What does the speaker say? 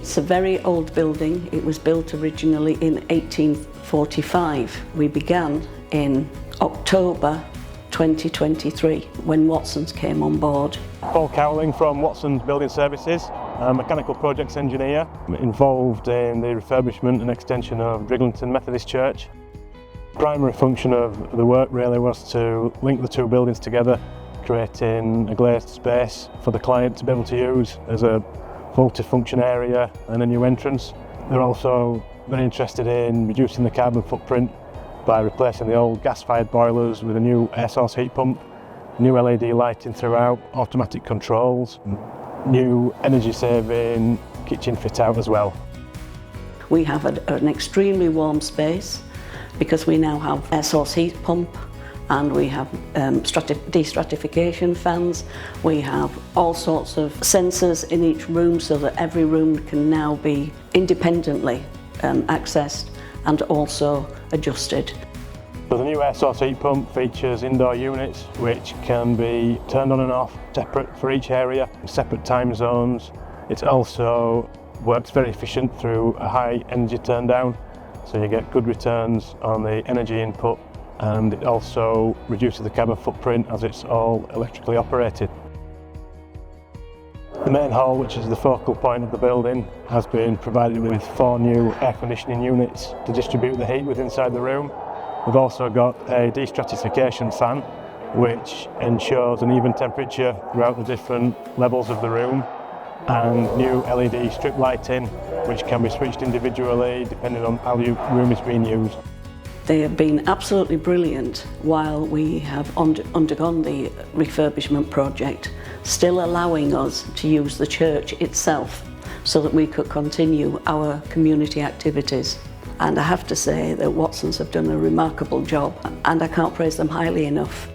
It's a very old building. It was built originally in 1845. We began in October 2023 when Watson's came on board. Paul Cowling from Watson's Building Services, a mechanical projects engineer involved in the refurbishment and extension of Drighlington Methodist Church. The primary function of the work really was to link the two buildings together, creating a glazed space for the client to be able to use as a multi-function area and a new entrance. They're also very interested in reducing the carbon footprint by replacing the old gas-fired boilers with a new air source heat pump, new LED lighting throughout, automatic controls, new energy-saving kitchen fit-out as well. We have an extremely warm space because we now have air source heat pump, and we have destratification fans. We have all sorts of sensors in each room so that every room can now be independently accessed and also adjusted. So the new air source heat pump features indoor units which can be turned on and off separate for each area, separate time zones. It also works very efficient through a high energy turn down, so you get good returns on the energy input, and it also reduces the carbon footprint as it's all electrically operated. The main hall, which is the focal point of the building, has been provided with 4 new air conditioning units to distribute the heat within inside the room. We've also got a destratification fan which ensures an even temperature throughout the different levels of the room, and new LED strip lighting which can be switched individually depending on how the room is being used. They have been absolutely brilliant while we have undergone the refurbishment project, still allowing us to use the church itself so that we could continue our community activities. And I have to say that Watson's have done a remarkable job, and I can't praise them highly enough.